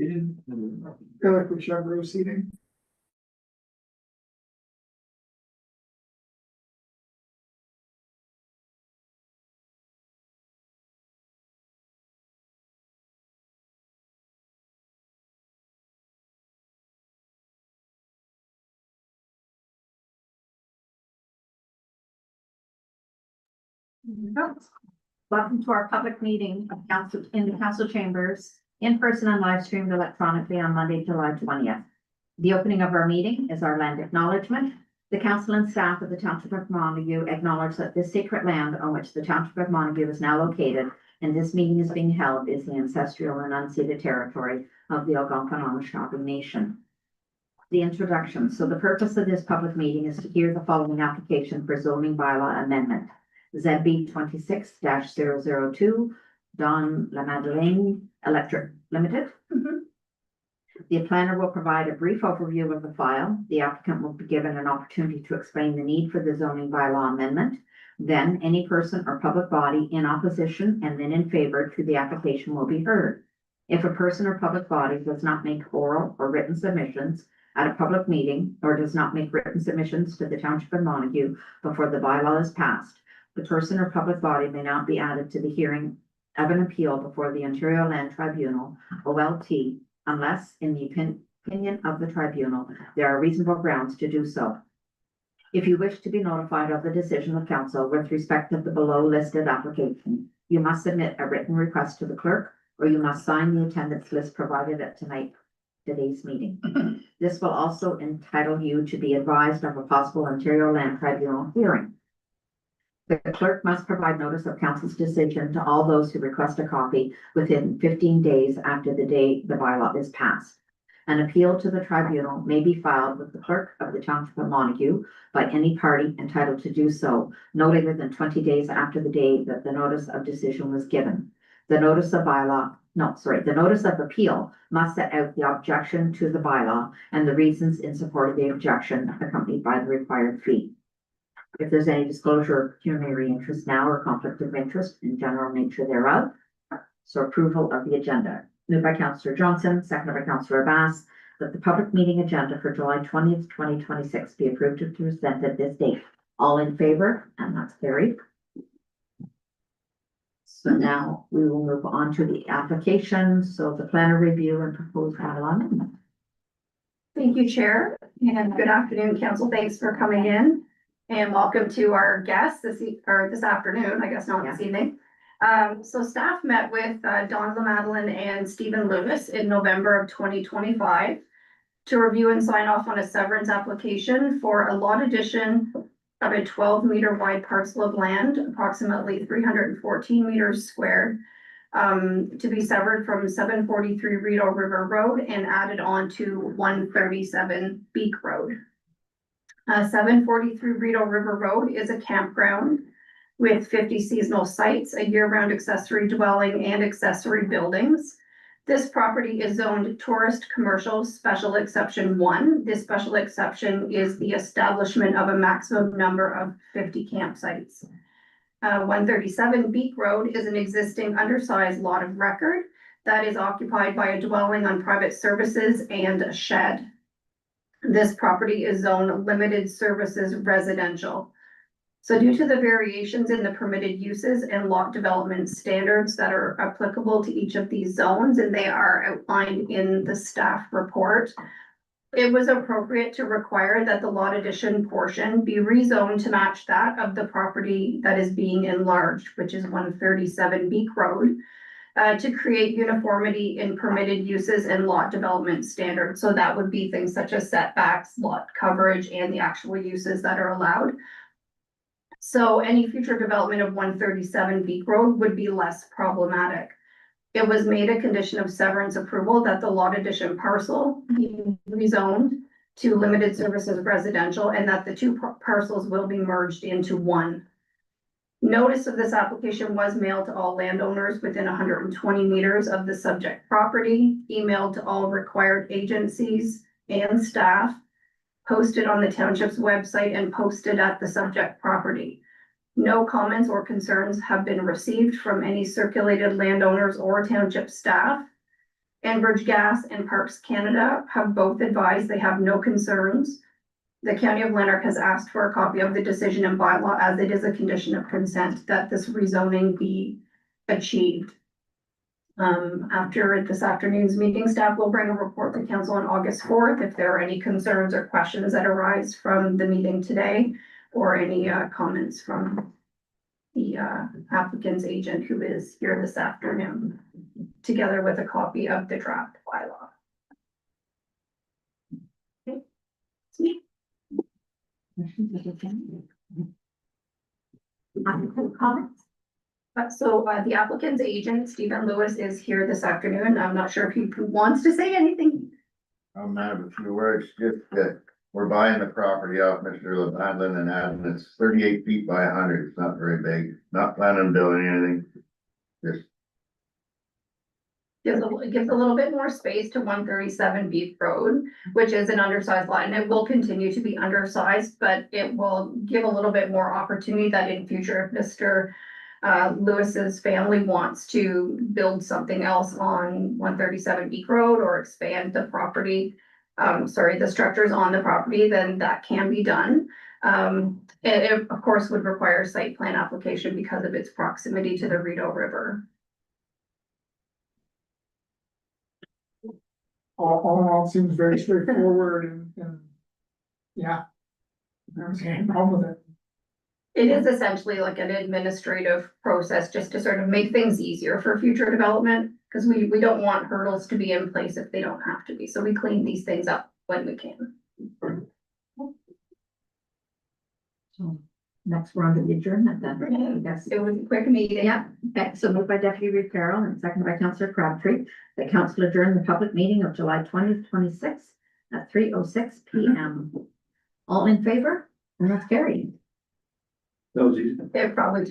feel like we should have row seating. Welcome to our public meeting of council in the council chambers, in person and live streamed electronically on Monday, July 20th. The opening of our meeting is our land acknowledgement. The council and staff of the Township of Montague acknowledge that this sacred land on which the Township of Montague is now located and this meeting is being held is the ancestral and unceded territory of the Algonquin Anishinaabe Nation. The introduction. So the purpose of this public meeting is to hear the following application for zoning bylaw amendment. ZB 26-002, Don La Madeleine Electric Limited. The planner will provide a brief overview of the file. The applicant will be given an opportunity to explain the need for the zoning bylaw amendment. Then any person or public body in opposition and then in favor to the application will be heard. If a person or public body does not make oral or written submissions at a public meeting or does not make written submissions to the Township of Montague before the bylaw is passed, the person or public body may not be added to the hearing of an appeal before the Ontario Land Tribunal, OLT, unless, in the opinion of the tribunal, there are reasonable grounds to do so. If you wish to be notified of the decision of council with respect to the below listed application, you must submit a written request to the clerk, or you must sign the attendance list provided at today's meeting. This will also entitle you to be advised of a possible Ontario Land Tribunal hearing. The clerk must provide notice of council's decision to all those who request a copy within 15 days after the day the bylaw is passed. An appeal to the tribunal may be filed with the clerk of the Township of Montague by any party entitled to do so no later than 20 days after the day that the notice of decision was given. The notice of appeal must set out the objection to the bylaw and the reasons in support of the objection accompanied by the required fee. If there's any disclosure of pecuniary interest now or conflict of interest in general nature thereof. So approval of the agenda. Moved by Councillor Johnson, seconded by Councillor Bass, that the public meeting agenda for July 20th, 2026 be approved and presented this date. All in favor? And that's carried. So now we will move on to the application. So the planner review and proposed bylaw amendment. Thank you, Chair, and good afternoon, Council. Thanks for coming in. And welcome to our guests this afternoon, I guess not this evening. So staff met with Don La Madeleine and Stephen Lewis in November of 2025 to review and sign off on a severance application for a lot addition of a 12-meter wide parcel of land, approximately 314 meters squared, to be severed from 743 Rideau River Road and added on to 137 Beak Road. 743 Rideau River Road is a campground with 50 seasonal sites, a year-round accessory dwelling, and accessory buildings. This property is zoned Tourist Commercial Special Exception 1. This special exception is the establishment of a maximum number of 50 campsites. 137 Beak Road is an existing undersized lot of record that is occupied by a dwelling on private services and a shed. This property is zoned limited services residential. So due to the variations in the permitted uses and lot development standards that are applicable to each of these zones, and they are outlined in the staff report, it was appropriate to require that the lot addition portion be rezoned to match that of the property that is being enlarged, which is 137 Beak Road, to create uniformity in permitted uses and lot development standards. So that would be things such as setbacks, lot coverage, and the actual uses that are allowed. So any future development of 137 Beak Road would be less problematic. It was made a condition of severance approval that the lot addition parcel be rezoned to limited services residential and that the two parcels will be merged into one. Notice of this application was mailed to all landowners within 120 meters of the subject property, emailed to all required agencies and staff, posted on the township's website, and posted at the subject property. No comments or concerns have been received from any circulated landowners or township staff. Enbridge Gas and Parks Canada have both advised they have no concerns. The County of Lanark has asked for a copy of the decision and bylaw as it is a condition of consent that this rezoning be achieved. After this afternoon's meeting, staff will bring a report to council on August 4th if there are any concerns or questions that arise from the meeting today, or any comments from the applicant's agent who is here this afternoon, together with a copy of the draft bylaw. Okay. It's me. Comments? The applicant's agent, Stephen Lewis, is here this afternoon. I'm not sure if he wants to say anything. I'm gonna have a few words, just that we're buying the property off Mr. Levandlin and Adam, it's 38 feet by 100, it's not very big, not planning on building anything. Just, It gives a little bit more space to 137 Beef Road, which is an undersized lot, and it will continue to be undersized, but it will give a little bit more opportunity that in future, if Mr. Lewis's family wants to build something else on 137 Beef Road or expand the property, the structures on the property, then that can be done. It of course would require a site plan application because of its proximity to the Rideau River. All in all, it seems very straightforward and, yeah. I don't see any problem with it. It is essentially like an administrative process just to sort of make things easier for future development, because we don't want hurdles to be in place if they don't have to be. So we clean these things up when we can. So next we're on to the adjournment then. Yes. It was a quick meeting. Yeah, okay, so moved by Deputy Reed Farrell and seconded by Councillor Crabtree, that council adjourn the public meeting of July 20th, 26 at 3:06 p.m. All in favor? And that's carried. That was easy. It probably